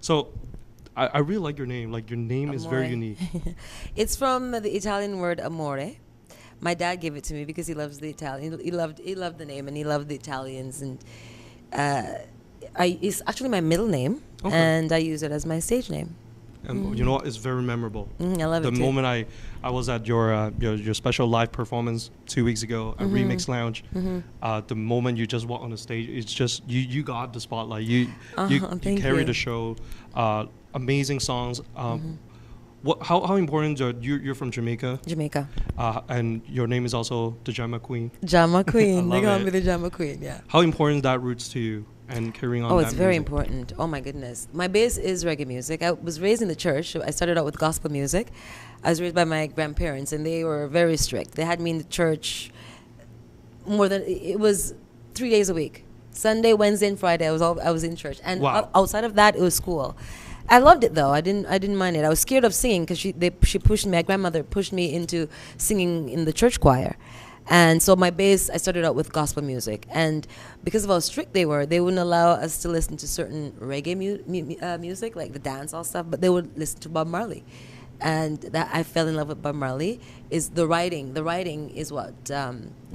So I really like your name. Like your name is very Ammoye. unique. It's from the Italian word amore. My dad gave it to me because he loves the Italian. He loved the name and he loved the Italians, and uh, it's actually my middle name, Okay. and I use it as my stage name. And you know what? It's very memorable. I love The it too. moment I was at your special live performance 2 weeks ago at Remix Lounge, the moment you just walk on the stage, it's just you got the spotlight. You Thank carry you. the show. Amazing songs. How important are you're from Jamaica, Jamaica. and your name is also the Jamma Queen. Jamma Queen. They love call it. me the Jamma Queen, yeah. How important is that roots to you and carrying on? Oh, that it's very music? important. Oh my goodness. My base is reggae music. I was raised in the church. I started out with gospel music. I was raised by my grandparents, and they were very strict. They had me in the church it was 3 days a week. Sunday, Wednesday, and Friday. I was in church, and Wow. outside of that, it was school. I loved it though. I didn't mind it. I was scared of singing because she pushed me. My grandmother pushed me into singing in the church choir. And so my base, I started out with gospel music, and because of how strict they were, they wouldn't allow us to listen to certain reggae music, like the dancehall stuff, but they would listen to Bob Marley, and that I fell in love with Bob Marley. Is the writing? The writing is what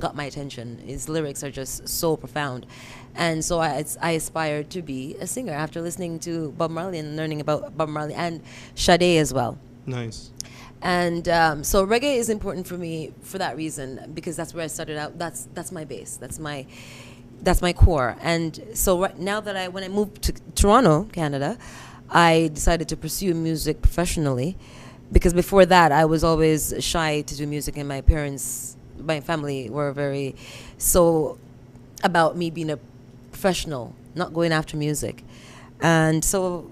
got my attention. His lyrics are just so profound, and so I aspired to be a singer after listening to Bob Marley and learning about Bob Marley and Sade as well. Nice. And so reggae is important for me for that reason, because that's where I started out. That's my base. That's my core. And so right now that when I moved to Toronto, Canada, I decided to pursue music professionally, because before that I was always shy to do music, and my family were very so about me being a professional, not going after music. And so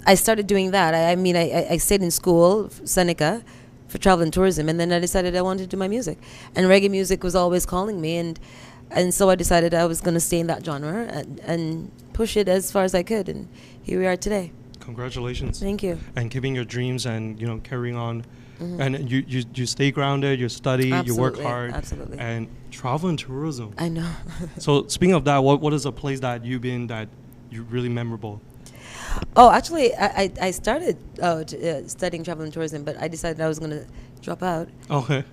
I started doing that. I stayed in school, Seneca, for travel and tourism, and then I decided I wanted to do my music. And reggae music was always calling me, and so I decided I was going to stay in that genre and push it as far as I could, and here we are today. Congratulations. Thank you. And keeping your dreams and carrying on. And you stay grounded, you study, you work Absolutely, hard, absolutely. and travel and tourism. I know. So speaking of that, what is a place that you've been that you really memorable? Oh, actually, I started studying travel and tourism, but I decided I was going to drop out. Okay.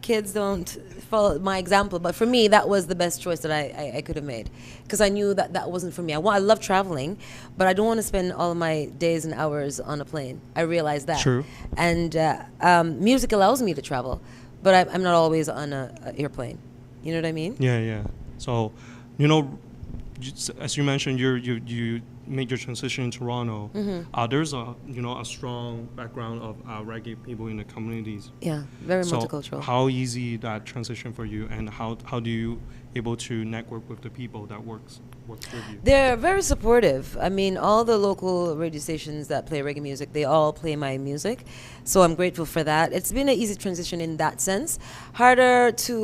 Kids don't follow my example, but for me, that was the best choice that I could have made, because I knew that wasn't for me. I love traveling, but I don't want to spend all of my days and hours on a plane. I realized that. True. And music allows me to travel, but I'm not always on a airplane. You know what I mean? Yeah. So, as you mentioned, you made your transition in Toronto. There's a strong background of reggae people in the communities. Yeah, very So multicultural. how easy that transition for you, and how do you able to network with the people that works with you? They're very supportive. I mean, all the local radio stations that play reggae music, they all play my music. So I'm grateful for that. It's been an easy transition in that sense. Harder to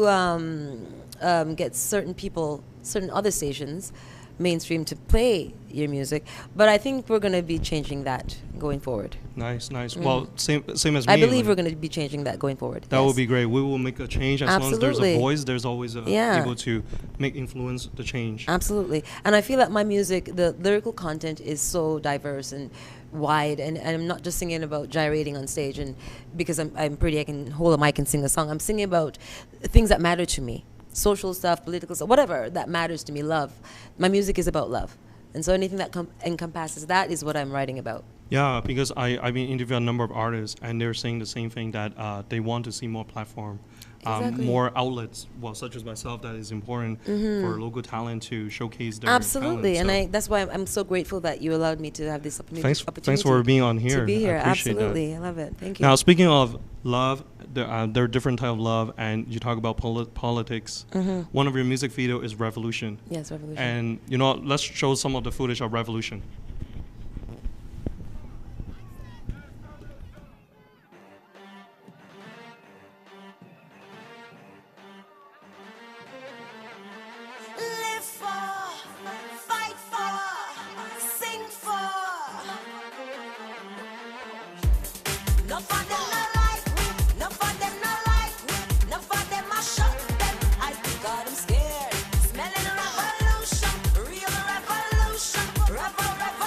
get certain other stations, mainstream, to play your music. But I think we're going to be changing that going forward. Nice. Well, same as me. I believe like, we're going to be changing that going forward. that yes. would be great. We will make a change as long as there's a Absolutely. voice. There's always Yeah. able to influence the change. Absolutely. And I feel that my music, the lyrical content is so diverse and wide, and I'm not just singing about gyrating on stage and because I'm pretty, I can hold a mic and sing a song. I'm singing about things that matter to me. Social stuff, political stuff, whatever that matters to me. Love. My music is about love. And so anything that encompasses that is what I'm writing about. Yeah, because I've been interviewing a number of artists, and they're saying the same thing, that they want to see more platform, Exactly. more outlets, such as myself, that is important for local talent to showcase their Absolutely. talent. And that's why I'm so grateful that you allowed me to have this opportunity. Thanks for being on here. To be here. I appreciate Absolutely. that. I love it. Thank you. Now, speaking of love, there are different type of love, and you talk about politics. One of your music video is Revolution. Yes, Revolution. And let's show some of the footage of Revolution. Live for, fight for, sing for. None of them not like me, none of them not like me, none of them I shut them. I got them scared, smelling a revolution, real revolution, revolution.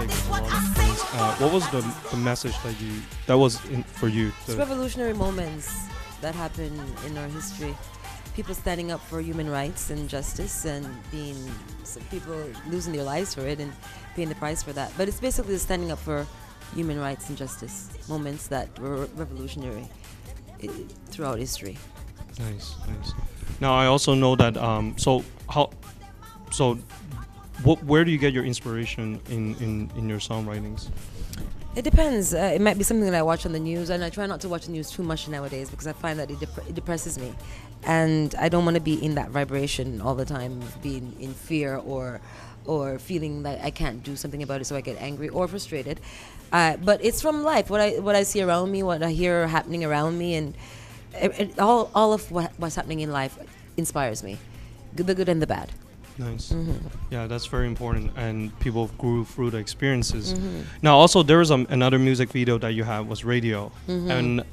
music and a lot of things. What was the message that was for you? It's revolutionary moments that happen in our history. People standing up for human rights and justice, and some people losing their lives for it and paying the price for that. But it's basically standing up for human rights and justice moments that were revolutionary throughout history. Nice. Now I also know that. Where do you get your inspiration in your songwritings? It depends. It might be something that I watch on the news, and I try not to watch the news too much nowadays because I find that it depresses me, and I don't want to be in that vibration all the time, being in fear or feeling like I can't do something about it, so I get angry or frustrated. But it's from life, what I see around me, what I hear happening around me, and all of what's happening in life inspires me, the good and the bad. Nice. Yeah, that's very important, and people grew through the experiences. Now, also there was another music video that you had was Radio, and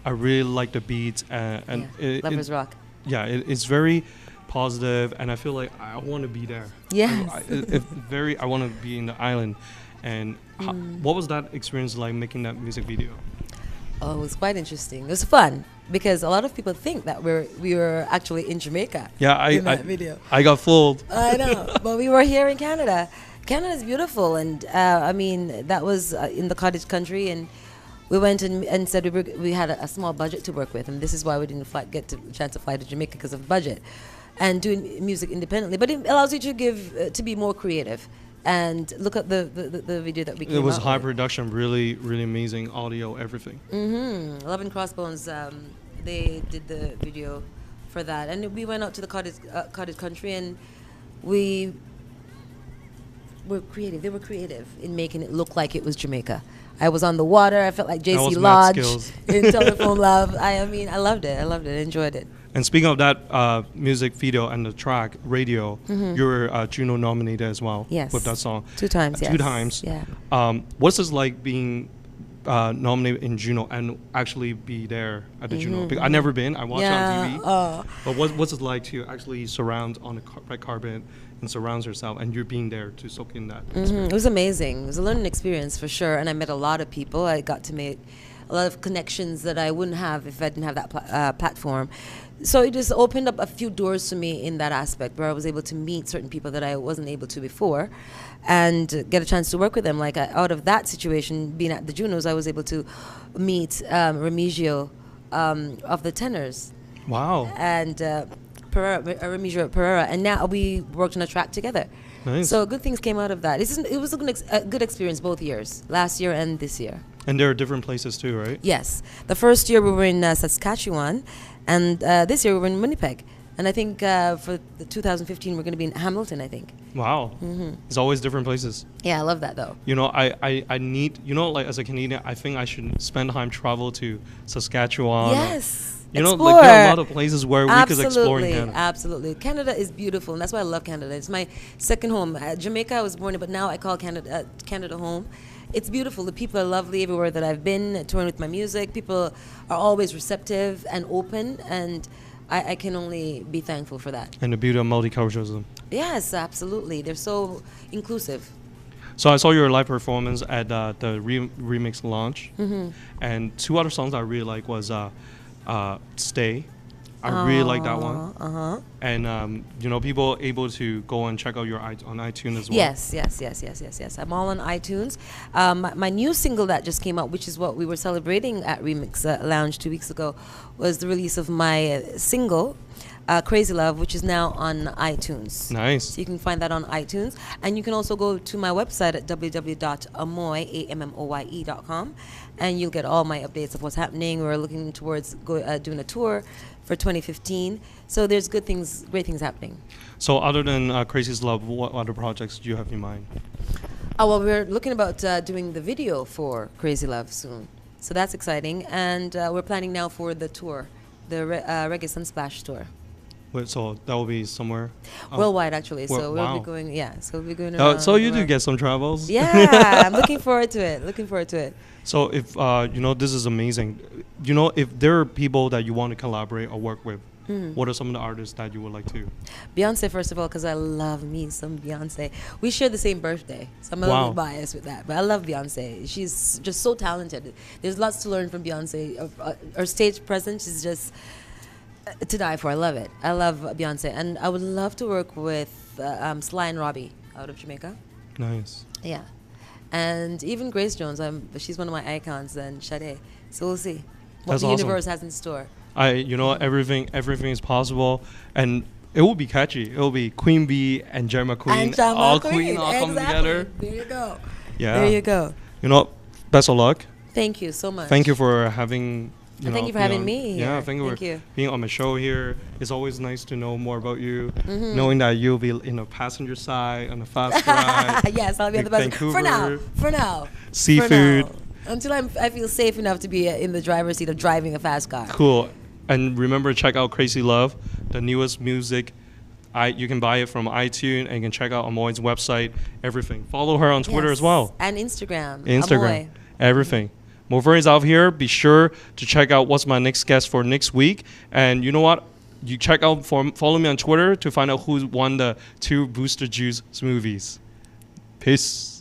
I really like the beats and Lovers Rock. Yeah, it's very positive, and I feel like I want to be there. Yes. I want to be in the island. And what was that experience like making that music video? Oh, it was quite interesting. It was fun because a lot of people think that we were actually in Jamaica. Yeah, in that video. I got fooled. I know, but we were here in Canada. Canada is beautiful, and that was in the cottage country, and we went and said we had a small budget to work with, and this is why we didn't get a chance to fly to Jamaica because of budget, and doing music independently. But it allows you to be more creative. And look at the video that we came out. It was high with. Production, really, really amazing audio, everything. Love and Crossbones, they did the video for that, and we went out to the cottage country, and we were creative. They were creative in making it look like it was Jamaica. I was on the water. I felt like JC Lodge in Telephone Love. I loved it. I enjoyed it. And speaking of that music video and the track Radio, you were Juno nominated as well. Yes. With that song. 2 times. Yes. 2 times. Yeah. What's it like being nominated in Juno and actually be there at the Juno? Because I've never been. I watched it on TV. Oh. But what's it like to actually surround on the red carpet and surrounds yourself, and you're being there to soak in that experience? It was amazing. It was a learning experience for sure, and I met a lot of people. I got to make a lot of connections that I wouldn't have if I didn't have that platform. So it just opened up a few doors to me in that aspect, where I was able to meet certain people that I wasn't able to before, and get a chance to work with them. Like out of that situation, being at the Junos, I was able to meet Remigio of the Tenors. Wow. And Remigio Pereira, and now we worked on a track together. Nice. So good things came out of that. It was a good experience both years, last year and this year. And there are different places too, right? Yes. The first year we were in Saskatchewan, and this year we were in Winnipeg. And I think for the 2015 we're going to be in Hamilton, I think. Wow. It's always different places. Yeah, I love that though. I need, like as a Canadian, I think I should spend time travel to Saskatchewan. Yes. Like Explore. there are a lot of places where we could explore in Canada. Absolutely. Canada is beautiful, and that's why I love Canada. It's my second home. Jamaica I was born in, but now I call Canada home. It's beautiful. The people are lovely everywhere that I've been, touring with my music. People are always receptive and open, and I can only be thankful for that. And the beauty of multiculturalism. Yes, absolutely. They're so inclusive. So I saw your live performance at the remix launch, and 2 other songs I really like was Stay. I really like that one. And people able to go and check out your on iTunes as well. Yes. I'm all on iTunes. My new single that just came out, which is what we were celebrating at Remix Lounge 2 weeks ago, was the release of my single, Crazy Love, which is now on iTunes. Nice. So you can find that on iTunes. And you can also go to my website at www.ammoye.com, and you'll get all my updates of what's happening. We're looking towards doing a tour for 2015. So there's great things happening. So other than Crazy Love, what other projects do you have in mind? Well, we're looking about doing the video for Crazy Love soon. So that's exciting. And we're planning now for the tour, the Reggae Sunsplash tour. Wait, so that will be somewhere? Worldwide, actually. So we'll wow. be going, so we'll be going around. So you do get some travels? Yeah, I'm looking forward to it. So if, this is amazing. If there are people that you want to collaborate or work with what are some of the artists that you would like to? Beyonce, first of all, because I love me some Beyonce. We share the same birthday, so I'm a little biased with that. But I love Beyonce. She's just so talented. There's lots to learn from Beyonce. Her stage presence is just to die for. I love it. I love Beyonce. And I would love to work with Sly and Robbie out of Jamaica. Nice. Yeah. And even Grace Jones, she's one of my icons, and Sade. So we'll see what That's the awesome. universe has in store. Everything is possible, and it will be catchy. It will be Queen Bee and Jamma Queen, And Jamma all Queen, all coming exactly. together. There you go. Yeah. There you go. Best of luck. Thank you so much. Thank you for having. Thank you for having me here. Yeah, thank you for being on my show here. It's always nice to know more about you, Mm-hmm. knowing that you'll be in the passenger side on the fast ride. Yes, I'll be on the bus. For now. Seafood. For now. Until I feel safe enough to be in the driver's seat of driving a fast car. Cool. And remember, check out Crazy Love, the newest music. You can buy it from iTunes, and you can check out Ammoye's website, everything. Follow her on Twitter as well. And Instagram. Ammoye. Everything. MoVernie's out here. Be sure to check out what's my next guest for next week. And you know what? You check out, follow me on Twitter to find out who won the 2 Booster Juice smoothies. Peace.